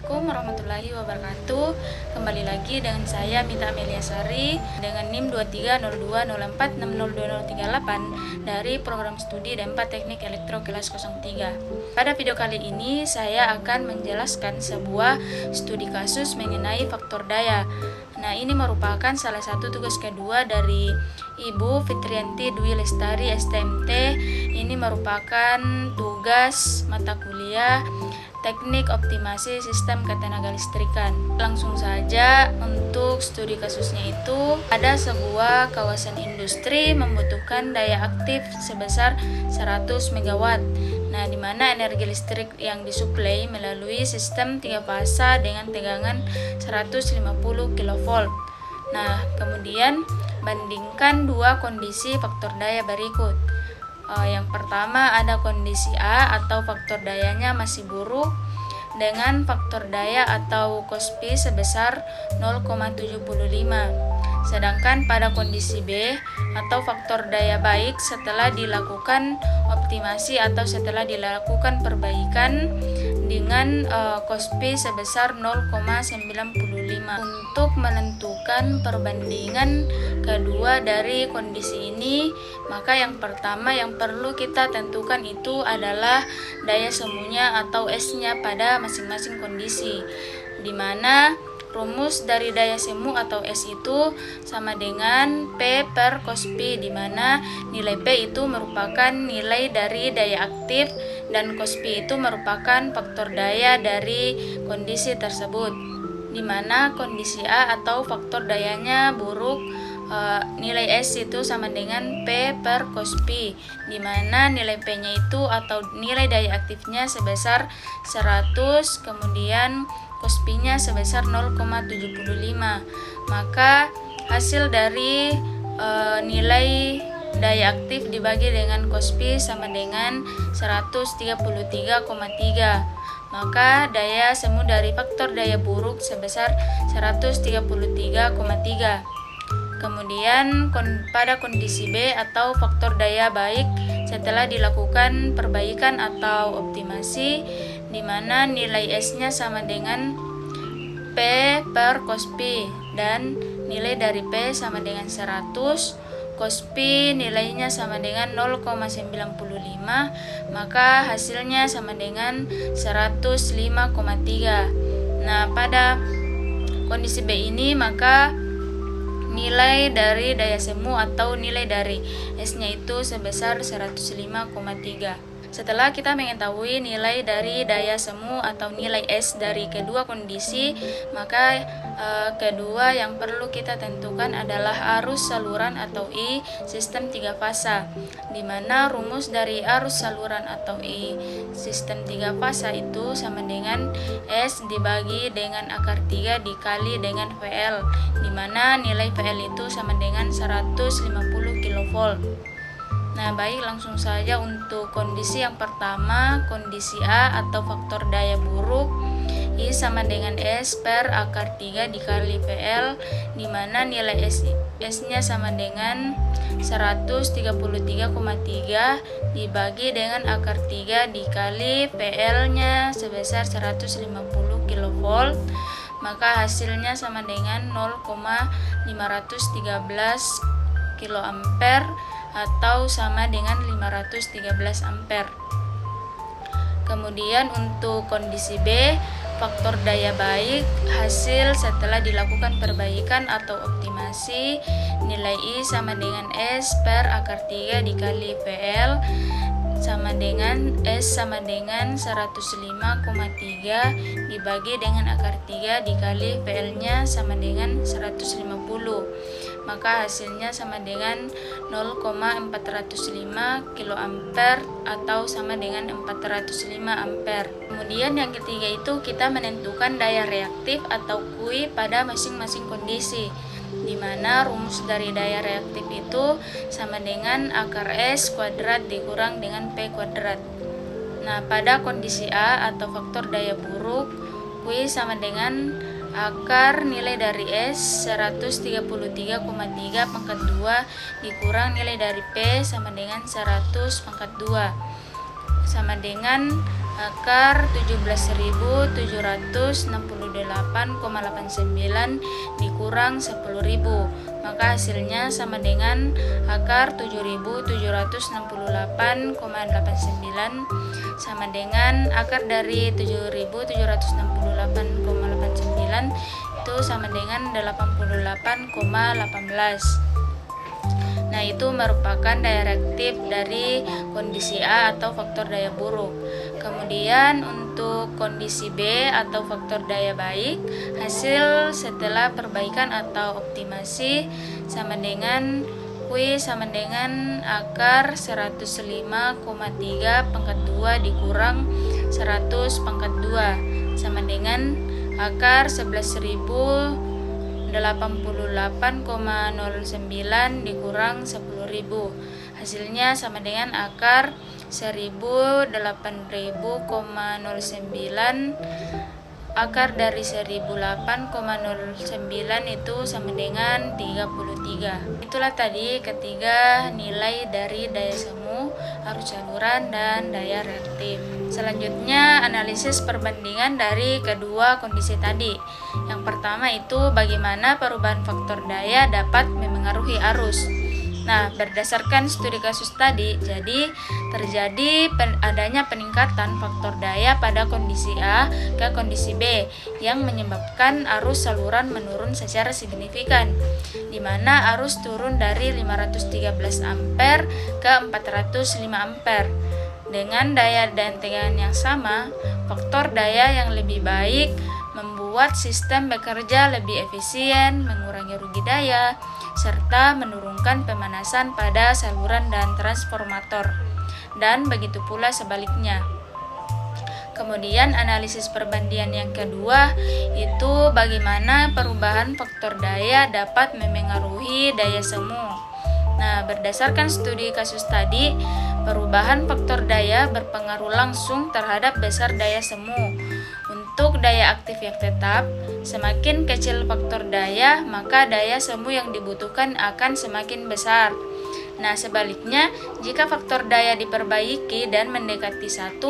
Assalamualaikum warahmatullahi wabarakatuh. Kembali lagi dengan saya Mita Amelia Sari dengan NIM 230204602038 dari program studi D4 Teknik Elektro kelas 03. Pada video kali ini saya akan menjelaskan sebuah studi kasus mengenai faktor daya. Nah, ini merupakan salah satu tugas kedua dari Ibu Fitrianti Dwi Lestari STMT. Ini merupakan tugas mata kuliah Teknik Optimasi Sistem Ketenaga Listrikan. Langsung saja untuk studi kasusnya itu, ada sebuah kawasan industri membutuhkan daya aktif sebesar 100 MW. Nah, di mana energi listrik yang disuplai melalui sistem 3 fasa dengan tegangan 150 kV. Nah, kemudian bandingkan dua kondisi faktor daya berikut. Yang pertama ada kondisi A atau faktor dayanya masih buruk dengan faktor daya atau KOSPI sebesar 0,75. Sedangkan pada kondisi B atau faktor daya baik setelah dilakukan optimasi atau setelah dilakukan perbaikan dengan KOSPI sebesar 0,95. Untuk menentukan perbandingan kedua dari kondisi ini, maka yang pertama yang perlu kita tentukan itu adalah daya semunya atau S-nya pada masing-masing kondisi, di mana rumus dari daya semu atau S itu sama dengan P per KOSPI, di mana nilai P itu merupakan nilai dari daya aktif dan KOSPI itu merupakan faktor daya dari kondisi tersebut. Di mana kondisi A atau faktor dayanya buruk, nilai S itu sama dengan P per KOSPI, di mana nilai P-nya itu atau nilai daya aktifnya sebesar 100, kemudian KOSPI-nya sebesar 0,75. Maka hasil dari nilai daya aktif dibagi dengan KOSPI sama dengan 133,3. Maka daya semu dari faktor daya buruk sebesar 133,3. Kemudian pada kondisi B atau faktor daya baik setelah dilakukan perbaikan atau optimasi, di mana nilai S-nya sama dengan P per KOSPI dan nilai dari P sama dengan 100, KOSPI nilainya sama dengan 0,95, maka hasilnya sama dengan 105,3. Nah, pada kondisi B ini maka nilai dari daya semu atau nilai dari S-nya itu sebesar 105,3. Setelah kita mengetahui nilai dari daya semu atau nilai S dari kedua kondisi, maka kedua yang perlu kita tentukan adalah arus saluran atau I sistem 3 fasa, di mana rumus dari arus saluran atau I sistem 3 fasa itu sama dengan S dibagi dengan akar 3 dikali dengan VL, di mana nilai VL itu sama dengan 150 kV. Nah, baik, langsung saja untuk kondisi yang pertama, kondisi A atau faktor daya buruk, I sama dengan S per akar 3 dikali VL, di mana nilai S-nya sama dengan 133,3 dibagi dengan akar 3 dikali VL-nya sebesar 150 kV, maka hasilnya sama dengan 0,513 kA atau sama dengan 513 ampere. Kemudian untuk kondisi B, faktor daya baik hasil setelah dilakukan perbaikan atau optimasi, nilai I sama dengan S per akar 3 dikali VL sama dengan S sama dengan 105,3 dibagi dengan akar 3 dikali VL-nya sama dengan 150. Maka hasilnya sama dengan 0,405 kA atau sama dengan 405 ampere. Kemudian yang ketiga itu kita menentukan daya reaktif atau Q pada masing-masing kondisi, di mana rumus dari daya reaktif itu sama dengan akar S kuadrat dikurang dengan P kuadrat. Nah, pada kondisi A atau faktor daya buruk, Q sama dengan akar nilai dari S 133,3 pangkat 2 dikurang nilai dari P sama dengan 100 pangkat 2 sama dengan akar 17.768,89 dikurang 10.000, maka hasilnya sama dengan akar 7.768,89 sama dengan akar dari 7.768,89 itu sama dengan 88,18. Nah, itu merupakan daya reaktif dari kondisi A atau faktor daya buruk. Kemudian untuk kondisi B atau faktor daya baik, hasil setelah perbaikan atau optimasi sama dengan Q sama dengan akar 105,3 pangkat 2 dikurang 100 pangkat 2 sama dengan akar 11.088,09 dikurang 10.000. Hasilnya sama dengan akar 1008.009. Akar dari 1008,09 itu sama dengan 33. Itulah tadi ketiga nilai dari daya semu, arus saluran, dan daya reaktif. Selanjutnya analisis perbandingan dari kedua kondisi tadi. Yang pertama itu bagaimana perubahan faktor daya dapat memengaruhi arus. Nah, berdasarkan studi kasus tadi, jadi terjadi adanya peningkatan faktor daya pada kondisi A ke kondisi B yang menyebabkan arus saluran menurun secara signifikan, di mana arus turun dari 513 ampere ke 405 ampere. Dengan daya dan tegangan yang sama, faktor daya yang lebih baik membuat sistem bekerja lebih efisien, mengurangi rugi daya, serta menurunkan pemanasan pada saluran dan transformator, dan begitu pula sebaliknya. Kemudian analisis perbandingan yang kedua itu bagaimana perubahan faktor daya dapat memengaruhi daya semu. Nah, berdasarkan studi kasus tadi, perubahan faktor daya berpengaruh langsung terhadap besar daya semu. Untuk daya aktif yang tetap, semakin kecil faktor daya, maka daya semu yang dibutuhkan akan semakin besar. Nah, sebaliknya, jika faktor daya diperbaiki dan mendekati 1,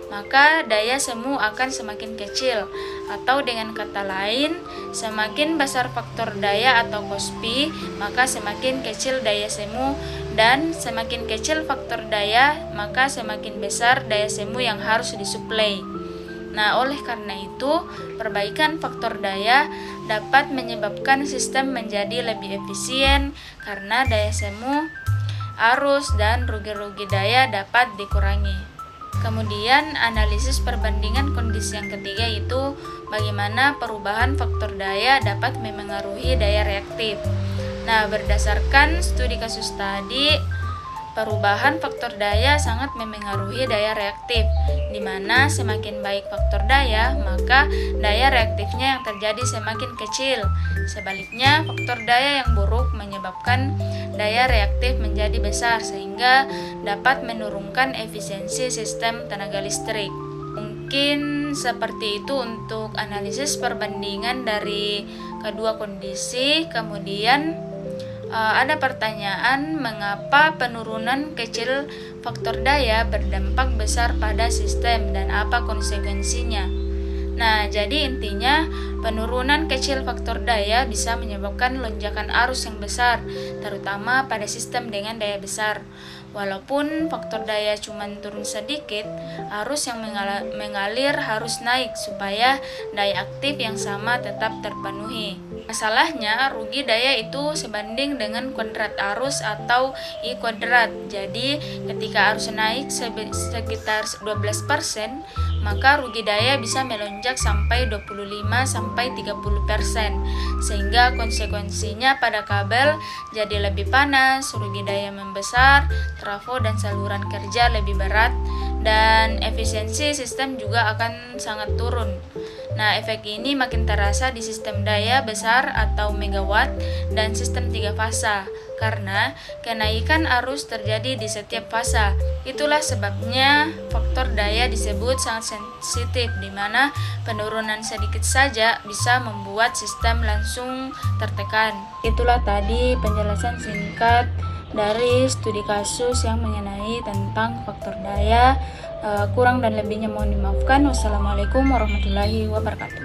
maka daya semu akan semakin kecil. Atau dengan kata lain, semakin besar faktor daya atau cos P, maka semakin kecil daya semu, dan semakin kecil faktor daya, maka semakin besar daya semu yang harus disuplai. Nah, oleh karena itu, perbaikan faktor daya dapat menyebabkan sistem menjadi lebih efisien karena daya semu, arus, dan rugi-rugi daya dapat dikurangi. Kemudian, analisis perbandingan kondisi yang ketiga itu bagaimana perubahan faktor daya dapat memengaruhi daya reaktif. Nah, berdasarkan studi kasus tadi, perubahan faktor daya sangat memengaruhi daya reaktif, di mana semakin baik faktor daya, maka daya reaktifnya yang terjadi semakin kecil. Sebaliknya, faktor daya yang buruk menyebabkan daya reaktif menjadi besar, sehingga dapat menurunkan efisiensi sistem tenaga listrik. Mungkin seperti itu untuk analisis perbandingan dari kedua kondisi. Kemudian ada pertanyaan, mengapa penurunan kecil faktor daya berdampak besar pada sistem dan apa konsekuensinya? Nah, jadi intinya penurunan kecil faktor daya bisa menyebabkan lonjakan arus yang besar, terutama pada sistem dengan daya besar. Walaupun faktor daya cuma turun sedikit, arus yang mengalir harus naik supaya daya aktif yang sama tetap terpenuhi. Masalahnya, rugi daya itu sebanding dengan kuadrat arus atau I kuadrat. Jadi, ketika arus naik sekitar 12%, maka rugi daya bisa melonjak sampai 25-30%, sehingga konsekuensinya pada kabel jadi lebih panas, rugi daya membesar, trafo dan saluran kerja lebih berat, dan efisiensi sistem juga akan sangat turun. Nah, efek ini makin terasa di sistem daya besar atau megawatt dan sistem 3 fasa, karena kenaikan arus terjadi di setiap fasa. Itulah sebabnya faktor daya disebut sangat sensitif, di mana penurunan sedikit saja bisa membuat sistem langsung tertekan. Itulah tadi penjelasan singkat dari studi kasus yang mengenai tentang faktor daya, Kurang dan lebihnya mohon dimaafkan. Wassalamualaikum warahmatullahi wabarakatuh.